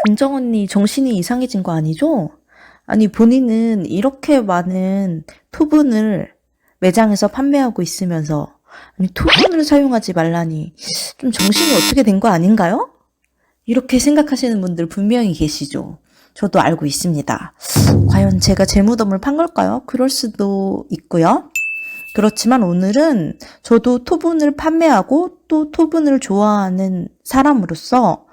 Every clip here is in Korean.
단정 언니 정신이 이상해진 거 아니죠? 아니, 본인은 이렇게 많은 토분을 매장에서 판매하고 있으면서, 아니, 토분을 사용하지 말라니, 좀 정신이 어떻게 된 거 아닌가요? 이렇게 생각하시는 분들 분명히 계시죠? 저도 알고 있습니다. 과연 제가 제 무덤을 판 걸까요? 그럴 수도 있고요. 그렇지만 오늘은 저도 토분을 판매하고 또 토분을 좋아하는 사람으로서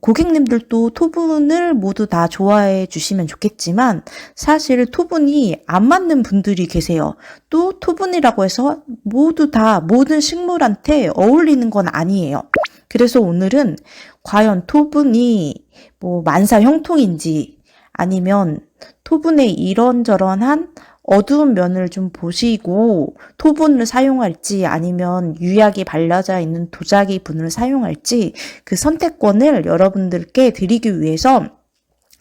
고객님들도 토분을 모두 다 좋아해 주시면 좋겠지만 사실 토분이 안 맞는 분들이 계세요. 또 토분이라고 해서 모두 다 모든 식물한테 어울리는 건 아니에요. 그래서 오늘은 과연 토분이 뭐 만사 형통인지 아니면 토분의 이런저런한 어두운 면을 좀 보시고 토분을 사용할지 아니면 유약이 발라져 있는 도자기 분을 사용할지 그 선택권을 여러분들께 드리기 위해서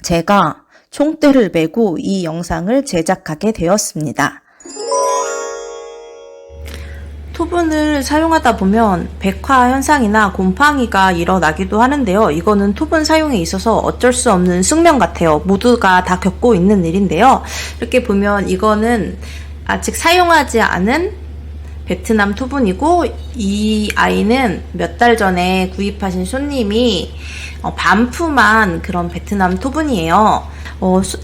제가 총대를 메고 이 영상을 제작하게 되었습니다. 토분을 사용하다 보면 백화 현상이나 곰팡이가 일어나기도 하는데요. 이거는 토분 사용에 있어서 어쩔 수 없는 숙명 같아요. 모두가 다 겪고 있는 일인데요. 이렇게 보면 이거는 아직 사용하지 않은 베트남 토분이고 이 아이는 몇 달 전에 구입하신 손님이 반품한 그런 베트남 토분이에요.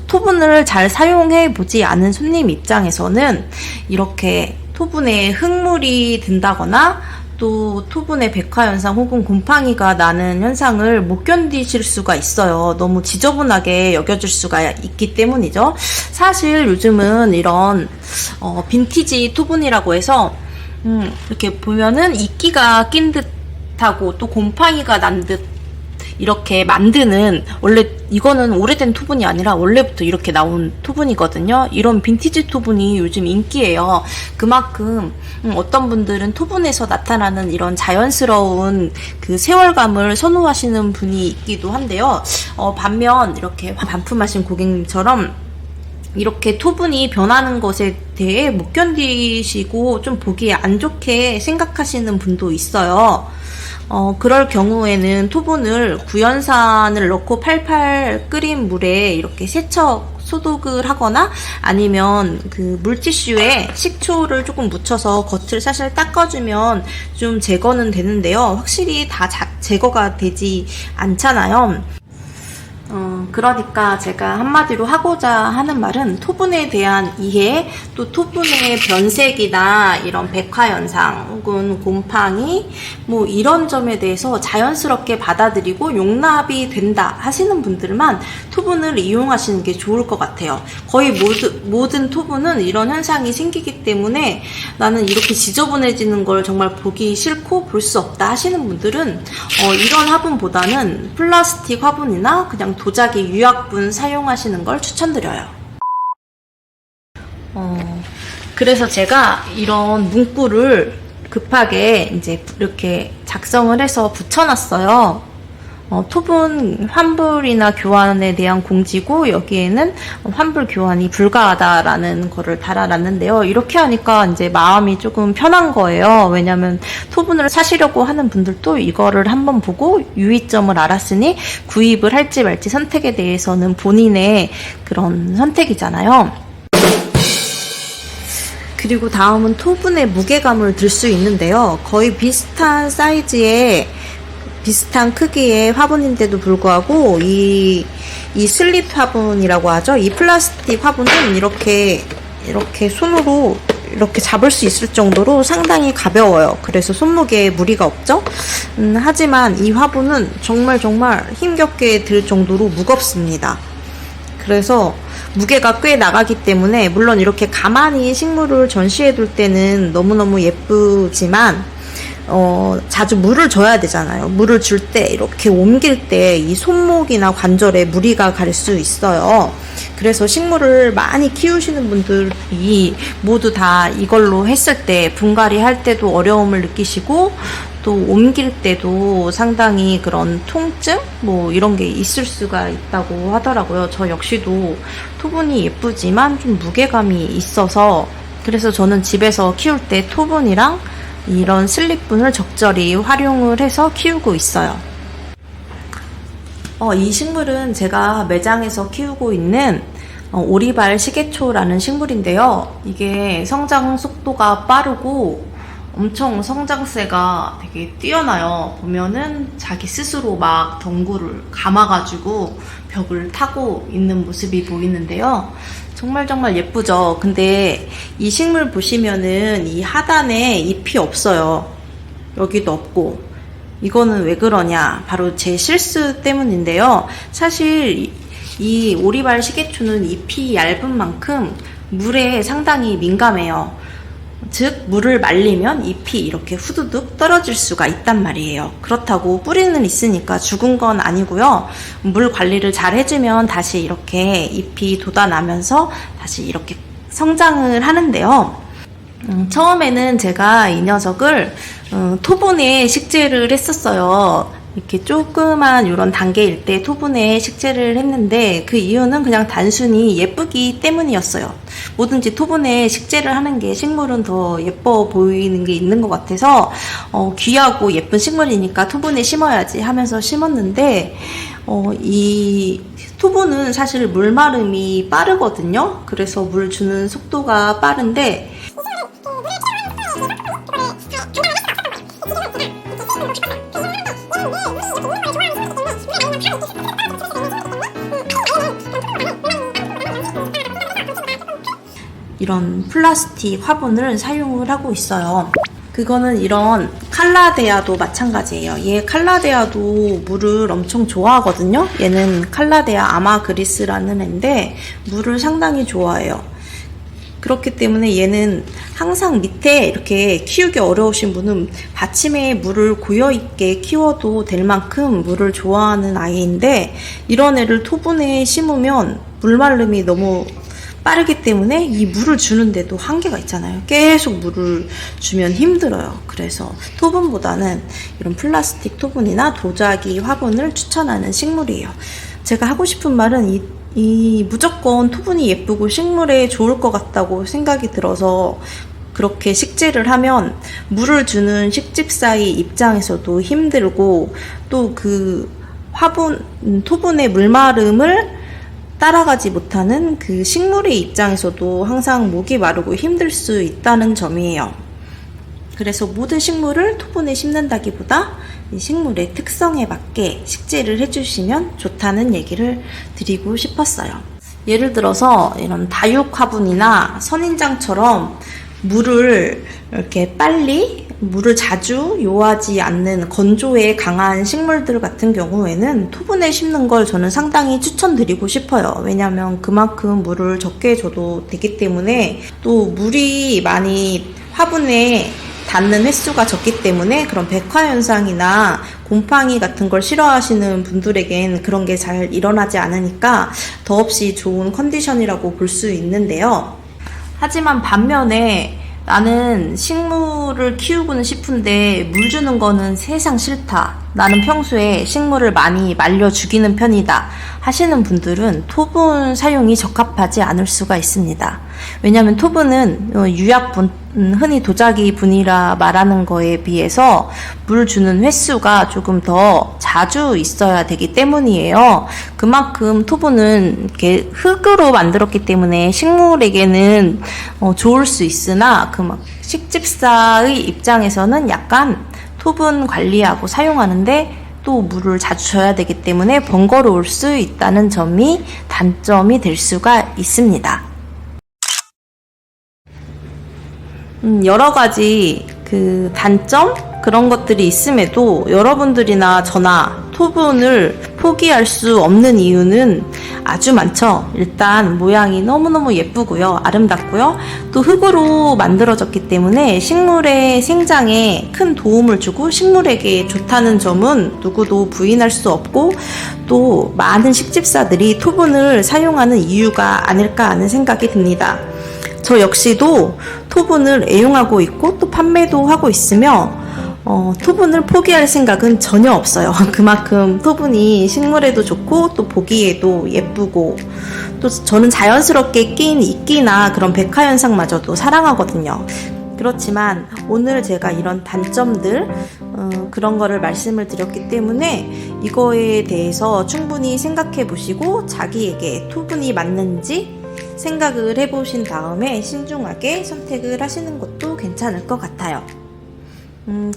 토분을 잘 사용해 보지 않은 손님 입장에서는 이렇게 토분에 흙물이 든다거나 또 토분의 백화현상 혹은 곰팡이가 나는 현상을 못 견디실 수가 있어요. 너무 지저분하게 여겨질 수가 있기 때문이죠. 사실 요즘은 이런 빈티지 토분이라고 해서 이렇게 보면은 이끼가 낀 듯하고 또 곰팡이가 난 듯 이렇게 만드는, 원래 이거는 오래된 토분이 아니라 원래부터 이렇게 나온 토분이거든요. 이런 빈티지 토분이 요즘 인기예요. 그만큼 어떤 분들은 토분에서 나타나는 이런 자연스러운 그 세월감을 선호하시는 분이 있기도 한데요. 반면 이렇게 반품하신 고객님처럼 이렇게 토분이 변하는 것에 대해 못 견디시고 좀 보기에 안 좋게 생각하시는 분도 있어요. 그럴 경우에는 토분을 구연산을 넣고 팔팔 끓인 물에 이렇게 세척 소독을 하거나 아니면 그 물티슈에 식초를 조금 묻혀서 겉을 살살 닦아주면 좀 제거는 되는데요. 확실히 다 제거가 되지 않잖아요. 그러니까 제가 한마디로 하고자 하는 말은 토분에 대한 이해, 또 토분의 변색이나 이런 백화현상 혹은 곰팡이 뭐 이런 점에 대해서 자연스럽게 받아들이고 용납이 된다 하시는 분들만 토분을 이용하시는 게 좋을 것 같아요. 거의 모든 토분은 이런 현상이 생기기 때문에 나는 이렇게 지저분해지는 걸 정말 보기 싫고 볼 수 없다 하시는 분들은 이런 화분보다는 플라스틱 화분이나 그냥 도자기 유약분 사용하시는 걸 추천드려요. 그래서 제가 이런 문구를 급하게 이제 이렇게 작성을 해서 붙여놨어요. 토분 환불이나 교환에 대한 공지고 여기에는 환불 교환이 불가하다라는 거를 달아놨는데요. 이렇게 하니까 이제 마음이 조금 편한 거예요. 왜냐면 토분을 사시려고 하는 분들도 이거를 한번 보고 유의점을 알았으니 구입을 할지 말지 선택에 대해서는 본인의 그런 선택이잖아요. 그리고 다음은 토분의 무게감을 들 수 있는데요. 거의 비슷한 사이즈의 비슷한 크기의 화분인데도 불구하고 이 슬립 화분이라고 하죠. 이 플라스틱 화분은 이렇게 손으로 이렇게 잡을 수 있을 정도로 상당히 가벼워요. 그래서 손목에 무리가 없죠. 하지만 이 화분은 정말 힘겹게 들 정도로 무겁습니다. 그래서 무게가 꽤 나가기 때문에 물론 이렇게 가만히 식물을 전시해 둘 때는 너무너무 예쁘지만 자주 물을 줘야 되잖아요. 물을 줄 때 이렇게 옮길 때 이 손목이나 관절에 무리가 갈 수 있어요. 그래서 식물을 많이 키우시는 분들이 모두 다 이걸로 했을 때 분갈이 할 때도 어려움을 느끼시고 또 옮길 때도 상당히 그런 통증 뭐 이런 게 있을 수가 있다고 하더라고요. 저 역시도 토분이 예쁘지만 좀 무게감이 있어서 그래서 저는 집에서 키울 때 토분이랑 이런 슬립분을 적절히 활용을 해서 키우고 있어요. 이 식물은 제가 매장에서 키우고 있는 오리발 시계초라는 식물인데요. 이게 성장 속도가 빠르고 엄청 성장세가 되게 뛰어나요. 보면은 자기 스스로 막 덩굴을 감아가지고 벽을 타고 있는 모습이 보이는데요. 정말 예쁘죠? 근데 이 식물 보시면은 이 하단에 잎이 없어요. 여기도 없고. 이거는 왜 그러냐? 바로 제 실수 때문인데요. 사실 이 오리발 시계초는 잎이 얇은 만큼 물에 상당히 민감해요. 즉 물을 말리면 잎이 이렇게 후두둑 떨어질 수가 있단 말이에요. 그렇다고 뿌리는 있으니까 죽은 건 아니고요. 물 관리를 잘 해주면 다시 이렇게 잎이 돋아나면서 다시 이렇게 성장을 하는데요. 처음에는 제가 이 녀석을 토분에 식재를 했었어요. 이렇게 조그만 이런 단계일 때 토분에 식재를 했는데 그 이유는 그냥 단순히 예쁘기 때문이었어요. 뭐든지 토분에 식재를 하는 게 식물은 더 예뻐 보이는 게 있는 것 같아서 귀하고 예쁜 식물이니까 토분에 심어야지 하면서 심었는데 이 토분은 사실 물마름이 빠르거든요. 그래서 물 주는 속도가 빠른데 이런 플라스틱 화분을 사용을 하고 있어요. 그거는 이런 칼라데아도 마찬가지예요. 얘 칼라데아도 물을 엄청 좋아하거든요. 얘는 칼라데아 아마그리스라는 애인데 물을 상당히 좋아해요. 그렇기 때문에 얘는 항상 밑에 이렇게 키우기 어려우신 분은 받침에 물을 고여있게 키워도 될 만큼 물을 좋아하는 아이인데 이런 애를 토분에 심으면 물마름이 너무 빠르기 때문에 이 물을 주는데도 한계가 있잖아요. 계속 물을 주면 힘들어요. 그래서 토분보다는 이런 플라스틱 토분이나 도자기 화분을 추천하는 식물이에요. 제가 하고 싶은 말은 이 무조건 토분이 예쁘고 식물에 좋을 것 같다고 생각이 들어서 그렇게 식재를 하면 물을 주는 식집사의 입장에서도 힘들고 또 그 토분의 물마름을 따라가지 못하는 그 식물의 입장에서도 항상 목이 마르고 힘들 수 있다는 점이에요. 그래서 모든 식물을 토분에 심는다기보다 이 식물의 특성에 맞게 식재를 해주시면 좋다는 얘기를 드리고 싶었어요. 예를 들어서 이런 다육 화분이나 선인장처럼 물을 이렇게 빨리 물을 자주 요하지 않는 건조에 강한 식물들 같은 경우에는 토분에 심는 걸 저는 상당히 추천드리고 싶어요. 왜냐하면 그만큼 물을 적게 줘도 되기 때문에 또 물이 많이 화분에 닿는 횟수가 적기 때문에 그런 백화현상이나 곰팡이 같은 걸 싫어하시는 분들에겐 그런 게 잘 일어나지 않으니까 더없이 좋은 컨디션이라고 볼 수 있는데요. 하지만 반면에 나는 식물을 키우고는 싶은데 물 주는 거는 세상 싫다. 나는 평소에 식물을 많이 말려 죽이는 편이다 하시는 분들은 토분 사용이 적합하지 않을 수가 있습니다. 왜냐하면 토분은 유약분, 흔히 도자기 분이라 말하는 거에 비해서 물 주는 횟수가 조금 더 자주 있어야 되기 때문이에요. 그만큼 토분은 이렇게 흙으로 만들었기 때문에 식물에게는 좋을 수 있으나 식집사의 입장에서는 약간 토분 관리하고 사용하는데 또 물을 자주 줘야 되기 때문에 번거로울 수 있다는 점이 단점이 될 수가 있습니다. 여러 가지 그 단점? 그런 것들이 있음에도 여러분들이나 저나 토분을 포기할 수 없는 이유는 아주 많죠. 일단 모양이 너무너무 예쁘고요. 아름답고요. 또 흙으로 만들어졌기 때문에 식물의 생장에 큰 도움을 주고 식물에게 좋다는 점은 누구도 부인할 수 없고 또 많은 식집사들이 토분을 사용하는 이유가 아닐까 하는 생각이 듭니다. 저 역시도 토분을 애용하고 있고 또 판매도 하고 있으며 토분을 포기할 생각은 전혀 없어요. 그만큼 토분이 식물에도 좋고 또 보기에도 예쁘고 또 저는 자연스럽게 낀 이끼나 그런 백화현상마저도 사랑하거든요. 그렇지만 오늘 제가 이런 단점들 그런 거를 말씀을 드렸기 때문에 이거에 대해서 충분히 생각해 보시고 자기에게 토분이 맞는지 생각을 해보신 다음에 신중하게 선택을 하시는 것도 괜찮을 것 같아요.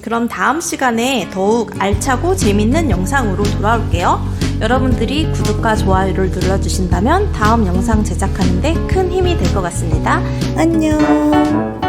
그럼 다음 시간에 더욱 알차고 재밌는 영상으로 돌아올게요. 여러분들이 구독과 좋아요를 눌러주신다면 다음 영상 제작하는데 큰 힘이 될 것 같습니다. 안녕.